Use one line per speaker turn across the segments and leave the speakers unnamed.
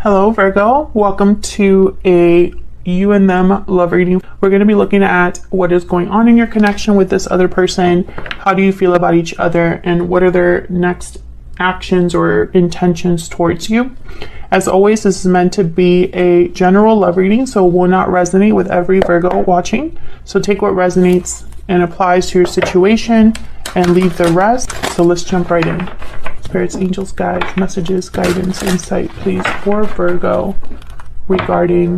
Hello Virgo, welcome to a you and them love reading. We're going to be looking at what is going on in your connection with this other person. How do you feel about each other and what are their next actions or intentions towards you? As always, this is meant to be a general love reading, so it will not resonate with every Virgo watching. So take what resonates and applies to your situation and leave the rest. So let's jump right in. Spirits, angels, guides, messages, guidance, insight, please, for Virgo regarding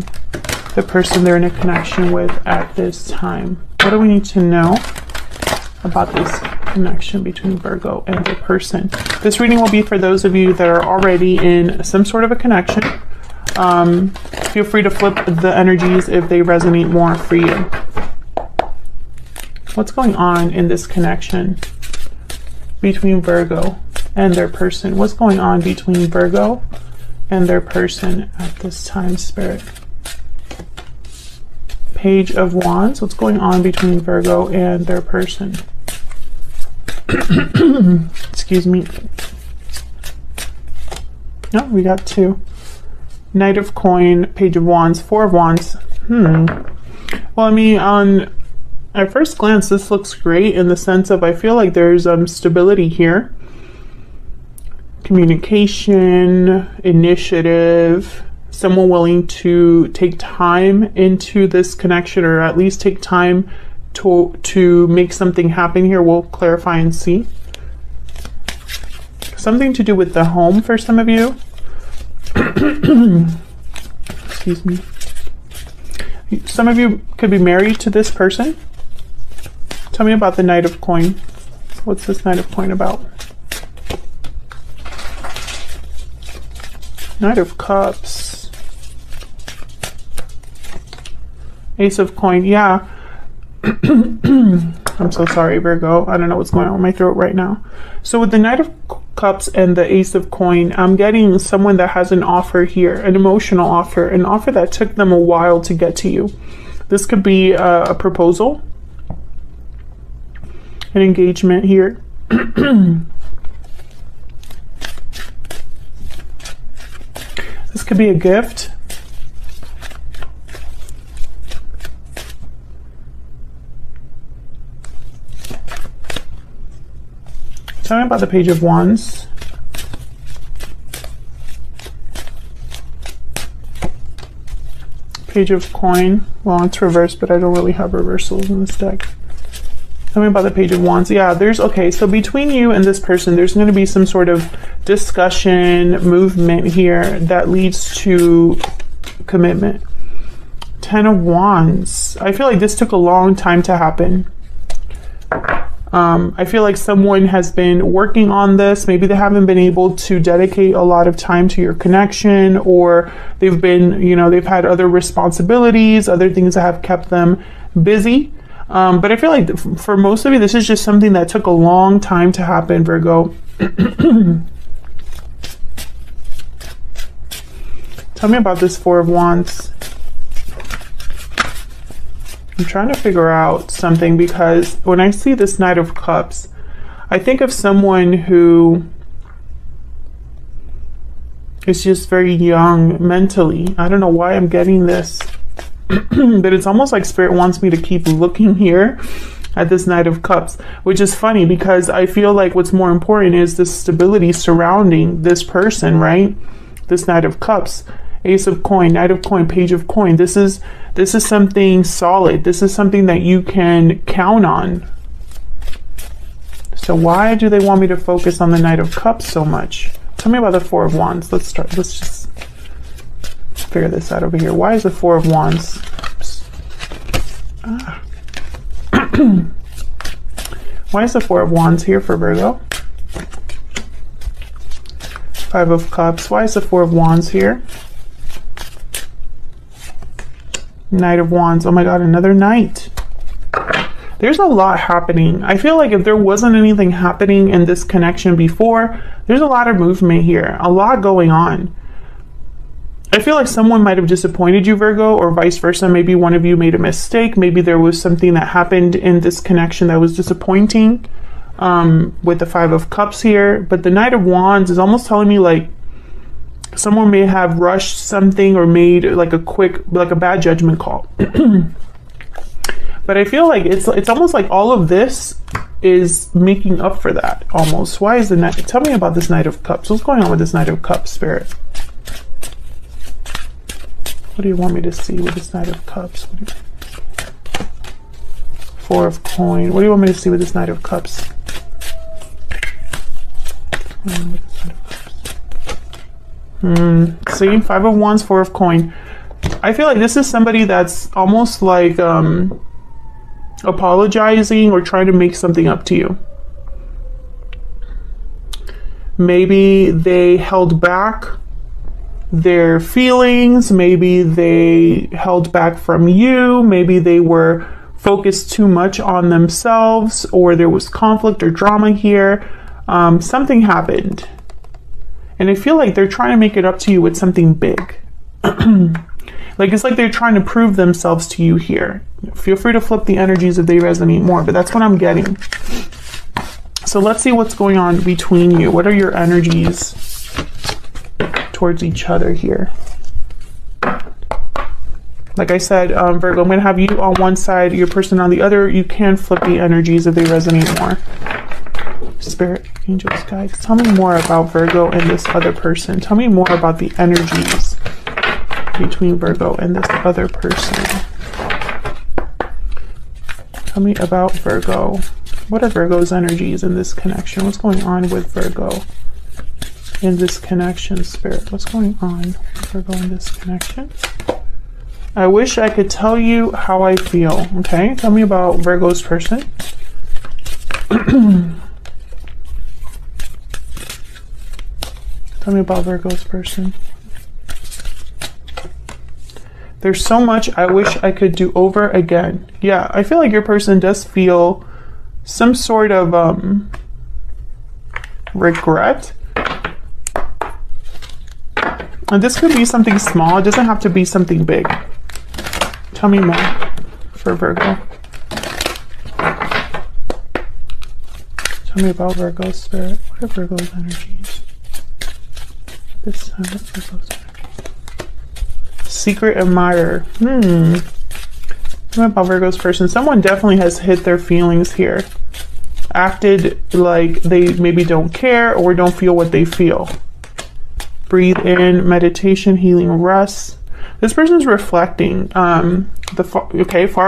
the person they're in a connection with at this time. What do we need to know about this connection between Virgo and the person? This reading will be for those of you that are already in some sort of a connection. Feel free to flip the energies if they resonate more for you. What's going on in this connection between Virgo and their person? What's going on between Virgo and their person at this time, Spirit? Page of Wands. What's going on between Virgo and their person? Excuse me. No, we got two. Knight of Coin, Page of Wands, Four of Wands. Well, I mean, on at first glance, this looks great in the sense of I feel like there's stability here. Communication, initiative, someone willing to take time into this connection, or at least take time to make something happen here. We'll clarify and see. Something to do with the home for some of you. Excuse me. Some of you could be married to this person. Tell me about the Knight of Coin. What's this Knight of Coin about? Knight of Cups. Ace of Coin. Yeah. I'm so sorry, Virgo. I don't know what's going on with my throat right now. So with the Knight of Cups and the Ace of Coin, I'm getting someone that has an offer here, an emotional offer, an offer that took them a while to get to you. This could be a proposal, an engagement here. This could be a gift. Tell me about the Page of Wands. Page of Coin. Well, it's reversed, but I don't really have reversals in this deck. Tell me about the Page of Wands. Yeah, okay, so between you and this person, there's going to be some sort of discussion, movement here that leads to commitment. Ten of Wands. I feel like this took a long time to happen. I feel like someone has been working on this. Maybe they haven't been able to dedicate a lot of time to your connection, or they've been, they've had other responsibilities, other things that have kept them busy. But I feel like for most of you, this is just something that took a long time to happen, Virgo. Tell me about this Four of Wands. I'm trying to figure out something, because when I see this Knight of Cups, I think of someone who is just very young mentally. I don't know why I'm getting this. But it's almost like Spirit wants me to keep looking here at this Knight of Cups, which is funny because I feel like what's more important is the stability surrounding this person, right? This Knight of Cups, Ace of Coin, Knight of Coin, Page of Coin. This is something solid. This is something that you can count on. So why do they want me to focus on the Knight of Cups so much? Tell me about the Four of Wands. Let's just figure this out over here. Why is the Four of Wands? Why is the Four of Wands here for Virgo? Five of Cups. Why is the Four of Wands here? Knight of Wands. Oh my God, another Knight. There's a lot happening. I feel like if there wasn't anything happening in this connection before, there's a lot of movement here, a lot going on. I feel like someone might have disappointed you, Virgo, or vice versa. Maybe one of you made a mistake. Maybe there was something that happened in this connection that was disappointing. with the Five of Cups here. But the Knight of Wands is almost telling me like someone may have rushed something or made like a bad judgment call. But I feel like it's almost like all of this is making up for that almost. Why is the Knight? Tell me about this Knight of Cups. What's going on with this Knight of Cups, Spirit? What do you want me to see with this Knight of Cups? Four of Coin. What do you want me to see with this Knight of Cups? See, Five of Wands, Four of Coin. I feel like this is somebody that's almost like apologizing or trying to make something up to you. Maybe they held back their feelings. Maybe they held back from you. Maybe they were focused too much on themselves, or there was conflict or drama here. Something happened. And I feel like they're trying to make it up to you with something big. Like, it's like they're trying to prove themselves to you here. Feel free to flip the energies if they resonate more, but that's what I'm getting. So let's see what's going on between you. What are your energies towards each other here? Like I said, Virgo, I'm going to have you on one side, your person on the other. You can flip the energies if they resonate more. Spirit, angels, guides, tell me more about Virgo and this other person. Tell me more about the energies between Virgo and this other person. Tell me about Virgo. What are Virgo's energies in this connection? What's going on with Virgo in this connection, Spirit? What's going on with Virgo in this connection? I wish I could tell you how I feel. Okay, tell me about Virgo's person. Tell me about Virgo's person. There's so much I wish I could do over again. Yeah, I feel like your person does feel some sort of regret. And this could be something small. It doesn't have to be something big. Tell me more for Virgo. Tell me about Virgo's spirit. What are Virgo's energies? This time, what's Virgo's energy? Secret admirer. Tell me about Virgo's person. Someone definitely has hit their feelings here. Acted like they maybe don't care or don't feel what they feel. Breathe in, meditation, healing, rest. This person's reflecting. Far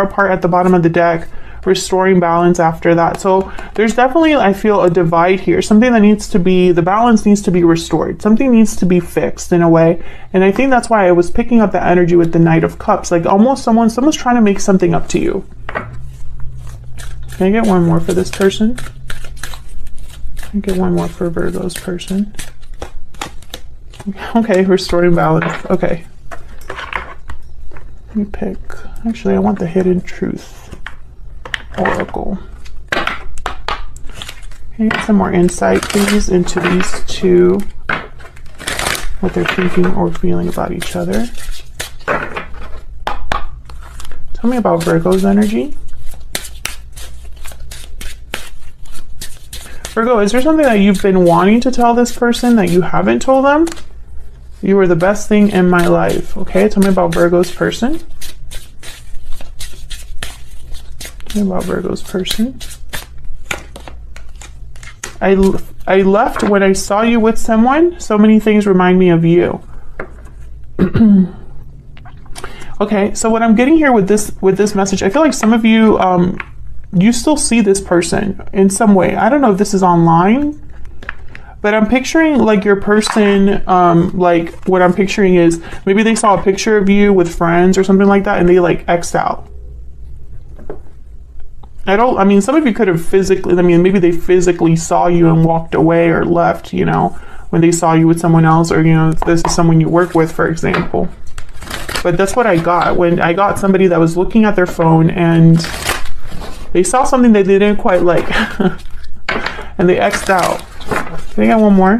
apart at the bottom of the deck, restoring balance after that. So there's definitely, I feel, a divide here. Something that needs to be, the balance needs to be restored. Something needs to be fixed in a way. And I think that's why I was picking up the energy with the Knight of Cups. Like almost someone's trying to make something up to you. Can I get one more for this person? Can I get one more for Virgo's person? Okay, restoring balance. Okay. Let me pick. Actually, I want the Hidden Truth Oracle. Can you get some more insight, please, into these two? What they're thinking or feeling about each other. Tell me about Virgo's energy. Virgo, is there something that you've been wanting to tell this person that you haven't told them? You were the best thing in my life. Okay, tell me about Virgo's person. Tell me about Virgo's person. I left when I saw you with someone. So many things remind me of you. Okay, so what I'm getting here with this message, I feel like some of you you still see this person in some way. I don't know if this is online, but I'm picturing like your person, like what I'm picturing is maybe they saw a picture of you with friends or something like that and they like X'd out. I mean, some of you could have physically, maybe they physically saw you and walked away or left, you know, when they saw you with someone else, or, you know, if this is someone you work with, for example. But that's what I got when I got somebody that was looking at their phone and they saw something that they didn't quite like and they X'd out. Can I get one more?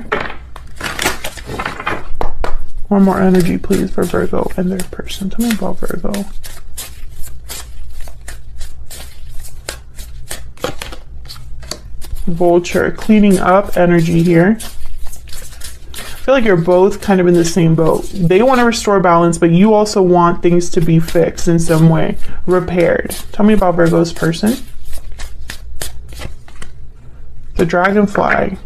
One more energy, please, for Virgo and their person. Tell me about Virgo. Vulture, cleaning up energy here. feel like you're both kind of in the same boat. They want to restore balance, but you also want things to be fixed in some way, repaired. Tell me about Virgo's person. The dragonfly.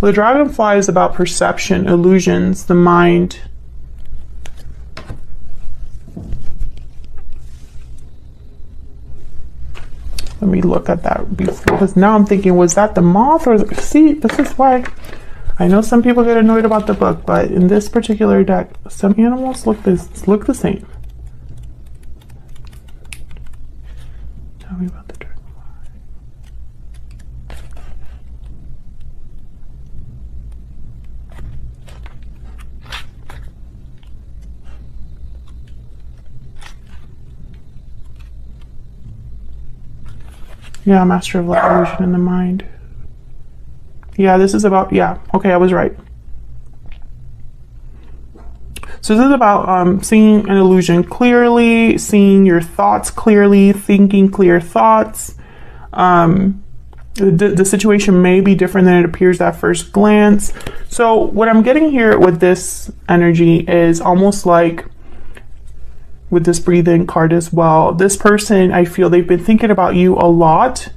Well, the dragonfly is about perception, illusions, the mind. Let me look at that before, because now I'm thinking, was that the moth or see, this is why I know some people get annoyed about the book, but in this particular deck, some animals look the same. Tell me about the dragonfly. Yeah, master of light, illusion in the mind. Yeah, this is about, yeah, okay, I was right. So this is about seeing an illusion clearly, seeing your thoughts clearly, thinking clear thoughts. The situation may be different than it appears at first glance. So what I'm getting here with this energy is almost like, with this breathing card as well, this person, I feel they've been thinking about you a lot,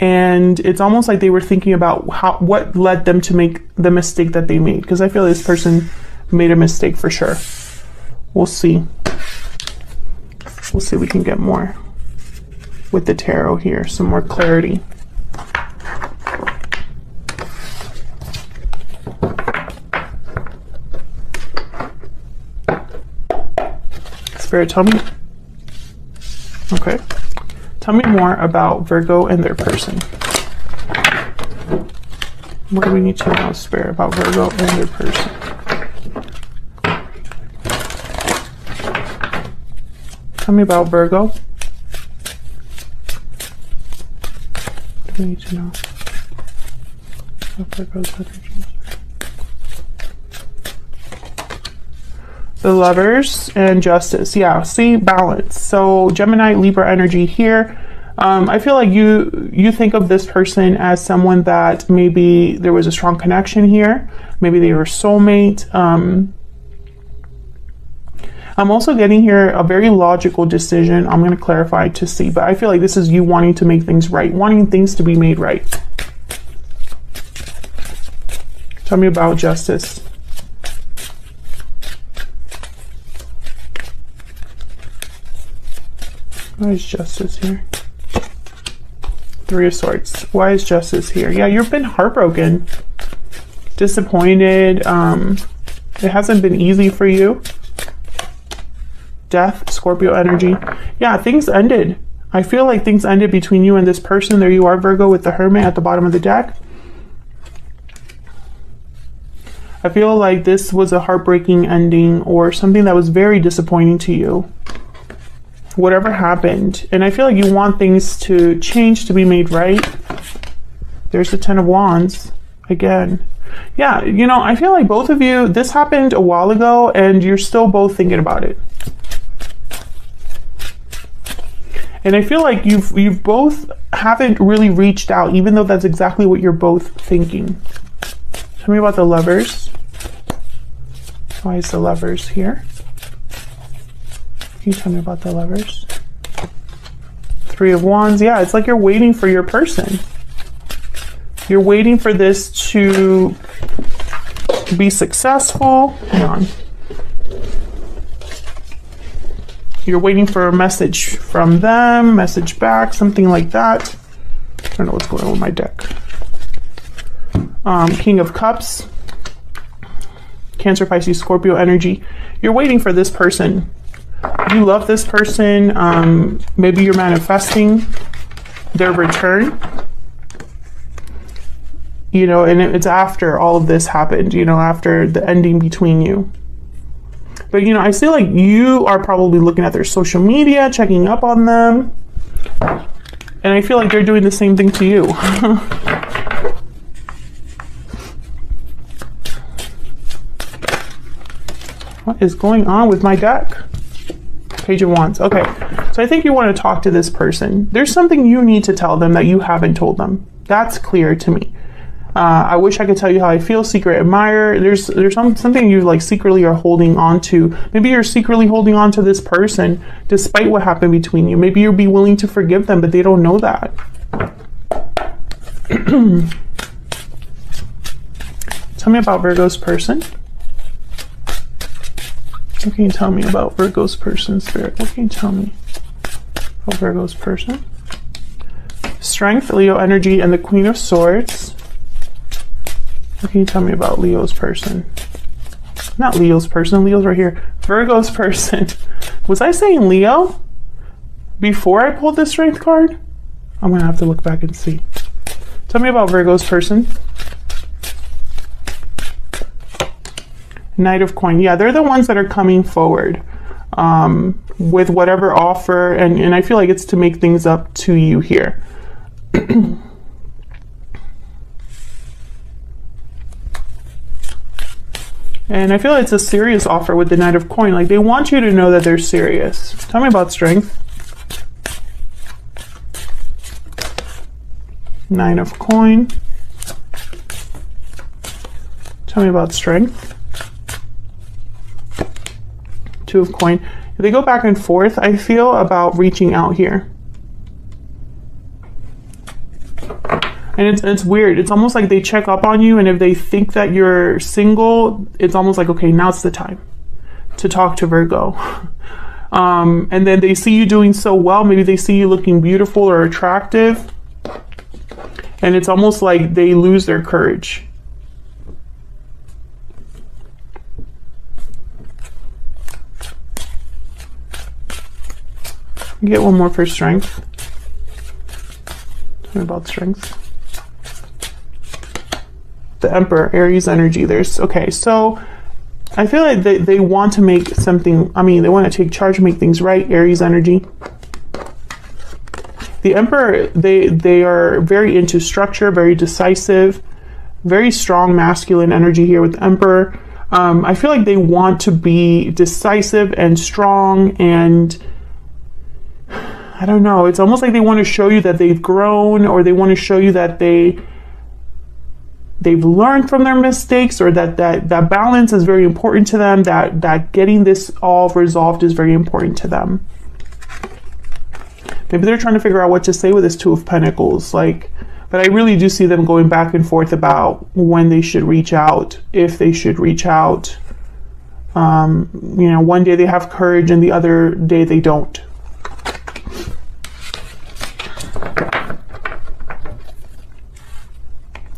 and it's almost like they were thinking about what led them to make the mistake that they made, because I feel this person made a mistake for sure. We'll see. We'll see if we can get more with the tarot here, some more clarity. Spirit, tell me. Okay. Tell me more about Virgo and their person. What do we need to know, Spirit, about Virgo and their person? Tell me about Virgo. What do we need to know about Virgo's energies? The Lovers and Justice. Yeah, see, balance. So Gemini, Libra energy here. I feel like you think of this person as someone that maybe there was a strong connection here. Maybe they were a soulmate. I'm also getting here a very logical decision. I'm going to clarify to see, but I feel like this is you wanting to make things right, wanting things to be made right. Tell me about Justice. Why is Justice here? Three of Swords. Why is Justice here? Yeah, you've been heartbroken, disappointed. It hasn't been easy for you. Death, Scorpio energy. Yeah, things ended. I feel like things ended between you and this person. There you are, Virgo, with the Hermit at the bottom of the deck. I feel like this was a heartbreaking ending or something that was very disappointing to you. Whatever happened, and I feel like you want things to change, to be made right. There's the Ten of Wands again. Yeah, you know, I feel like both of you, this happened a while ago and you're still both thinking about it. And I feel like you've both haven't really reached out, even though that's exactly what you're both thinking. Tell me about the Lovers. Why is the Lovers here? Can you tell me about the Lovers? Three of Wands. Yeah, it's like you're waiting for your person. You're waiting for this to be successful. Hang on. You're waiting for a message from them, message back, something like that. I don't know what's going on with my deck. King of Cups. Cancer, Pisces, Scorpio energy. You're waiting for this person. You love this person. Maybe you're manifesting their return. You know, and it's after all of this happened, you know, after the ending between you. But, you know, I feel like you are probably looking at their social media, checking up on them. And I feel like they're doing the same thing to you. What is going on with my deck? Page of Wands. Okay, so I think you want to talk to this person. There's something you need to tell them that you haven't told them. That's clear to me. I wish I could tell you how I feel. Secret admirer. There's something you like secretly are holding on to. Maybe you're secretly holding on to this person despite what happened between you. Maybe you'll be willing to forgive them, but they don't know that. Tell me about Virgo's person. What can you tell me about Virgo's person, Spirit? What can you tell me about Virgo's person? Strength, Leo energy, and the Queen of Swords. What can you tell me about Leo's person? Not Leo's person. Leo's right here. Virgo's person. Was I saying Leo before I pulled the Strength card? I'm going to have to look back and see. Tell me about Virgo's person. Knight of Coin. Yeah, they're the ones that are coming forward with whatever offer. And I feel like it's to make things up to you here. And I feel like it's a serious offer with the Knight of Coin. Like, they want you to know that they're serious. Tell me about Strength. Nine of Coin. Tell me about Strength. Two of Coin. They go back and forth, I feel, about reaching out here. And it's weird. It's almost like they check up on you, and if they think that you're single, it's almost like, okay, now's the time to talk to Virgo. And then they see you doing so well. Maybe they see you looking beautiful or attractive. And it's almost like they lose their courage. Get one more for Strength. Tell me about Strength. The Emperor, Aries energy. Okay, so I feel like they want to make something, they want to take charge, make things right. Aries energy. The Emperor, they are very into structure, very decisive, very strong masculine energy here with the Emperor. I feel like they want to be decisive and strong, and I don't know, it's almost like they want to show you that they've grown, or they want to show you that they've learned from their mistakes, or that balance is very important to them, that getting this all resolved is very important to them. Maybe they're trying to figure out what to say with this Two of Pentacles, but I really do see them going back and forth about when they should reach out, if they should reach out. One day they have courage and the other day they don't.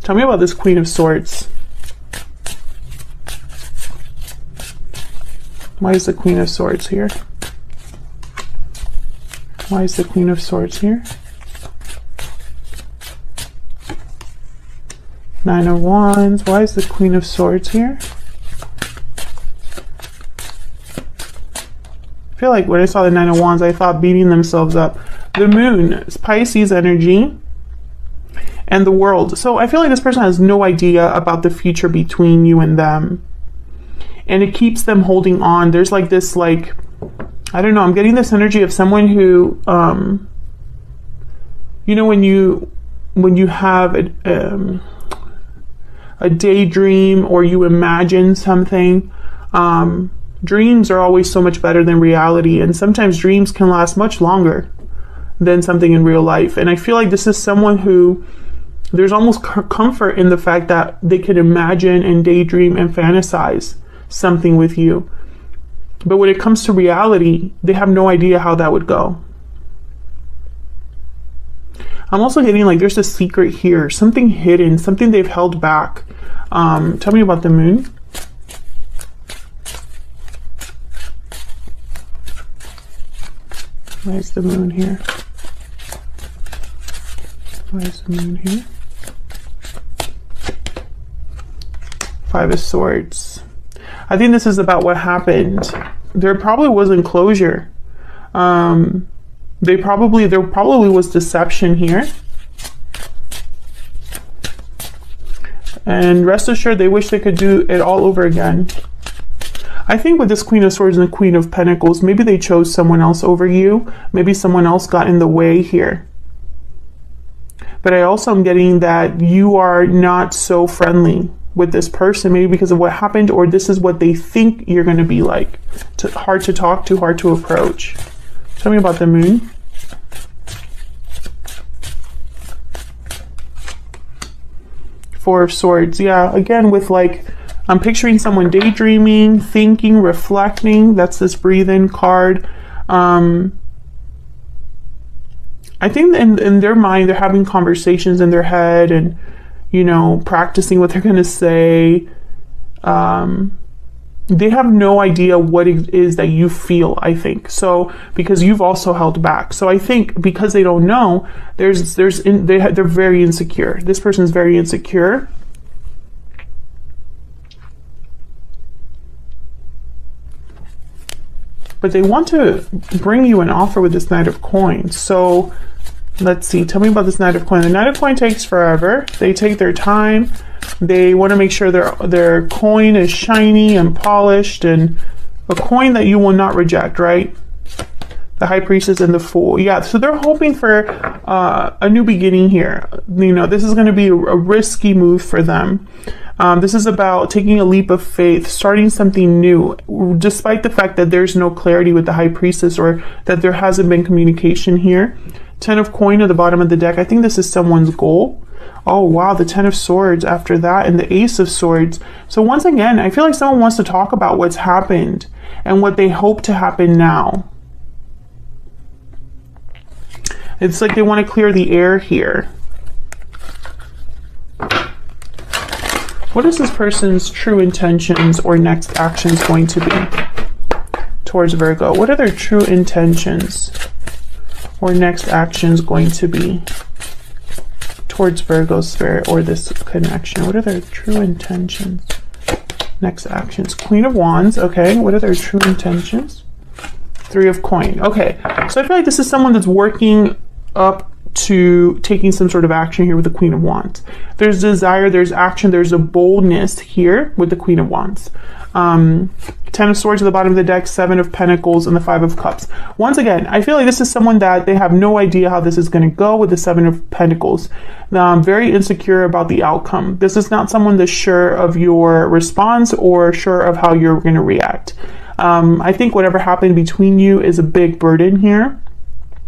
Tell me about this Queen of Swords. Why is the Queen of Swords here? Why is the Queen of Swords here? Nine of Wands. Why is the Queen of Swords here? I feel like when I saw the Nine of Wands, I thought beating themselves up. The Moon is Pisces energy. And the World. So I feel like this person has no idea about the future between you and them. And it keeps them holding on. There's like this, I don't know, I'm getting this energy of someone who, when you have a daydream, or you imagine something, dreams are always so much better than reality. And sometimes dreams can last much longer than something in real life. And I feel like this is someone who, there's almost comfort in the fact that they can imagine and daydream and fantasize something with you. But when it comes to reality, they have no idea how that would go. I'm also getting there's a secret here, something hidden, something they've held back. Tell me about the Moon. Why is the Moon here? Why is the Moon here? Five of Swords. I think this is about what happened. There probably wasn't closure. There probably was deception here. And rest assured, they wish they could do it all over again. I think with this Queen of Swords and the Queen of Pentacles, maybe they chose someone else over you. Maybe someone else got in the way here. But I also am getting that you are not so friendly with this person, maybe because of what happened, or this is what they think you're going to be like. Hard to talk to, hard to approach. Tell me about the moon. Four of Swords. Yeah, again, with like, I'm picturing someone daydreaming, thinking, reflecting. That's this breathe in card. I think in their mind, they're having conversations in their head and, you know, practicing what they're going to say. They have no idea what it is that you feel, I think. So, because you've also held back. So I think because they don't know, they're very insecure. This person is very insecure. But they want to bring you an offer with this Knight of Coins. So let's see. Tell me about this Knight of Coins. The Knight of Coins takes forever. They take their time. They want to make sure their coin is shiny and polished, and a coin that you will not reject, right? The High Priestess and the Fool. Yeah, so they're hoping for a new beginning here. You know, this is going to be a risky move for them. This is about taking a leap of faith, starting something new, despite the fact that there's no clarity with the High Priestess, or that there hasn't been communication here. 10 of Coin at the bottom of the deck. I think this is someone's goal. Oh, wow, the 10 of Swords after that, and the Ace of Swords. So once again, I feel like someone wants to talk about what's happened and what they hope to happen now. It's like they want to clear the air here. What is this person's true intentions or next actions going to be towards Virgo? What are their true intentions or next actions going to be towards Virgo spirit or this connection? What are their true intentions? Next actions. Queen of Wands. Okay. What are their true intentions? 3 of Coin. Okay. So I feel like this is someone that's working up to taking some sort of action here with the Queen of Wands. There's desire, there's action, there's a boldness here with the Queen of Wands. 10 of Swords at the bottom of the deck, 7 of Pentacles, and the 5 of Cups. Once again, I feel like this is someone that they have no idea how this is going to go with the 7 of Pentacles. Very insecure about the outcome. This is not someone that's sure of your response or sure of how you're going to react. I think whatever happened between you is a big burden here.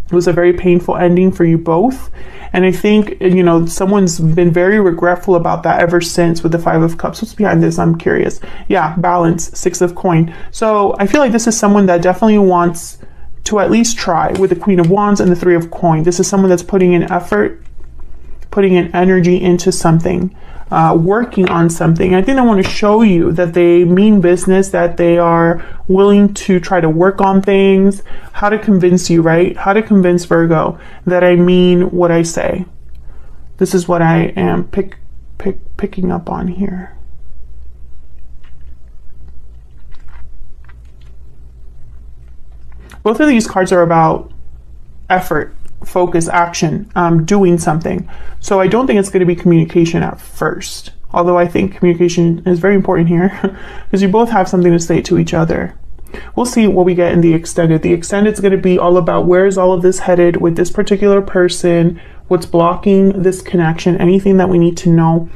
It was a very painful ending for you both. And I think, you know, someone's been very regretful about that ever since with the 5 of Cups. What's behind this? I'm curious. Yeah, balance, 6 of Coin. So I feel like this is someone that definitely wants to at least try with the Queen of Wands and the 3 of Coin. This is someone that's putting in effort, putting in energy into something, working on something. I think they want to show you that they mean business, that they are willing to try to work on things. How to convince you, right? How to convince Virgo that I mean what I say. This is what I am picking up on here. Both of these cards are about effort, focus, action, doing something. So I don't think it's going to be communication at first. Although I think communication is very important here because you both have something to say to each other. We'll see what we get in the extended. The extended is going to be all about where is all of this headed with this particular person, what's blocking this connection, anything that we need to know.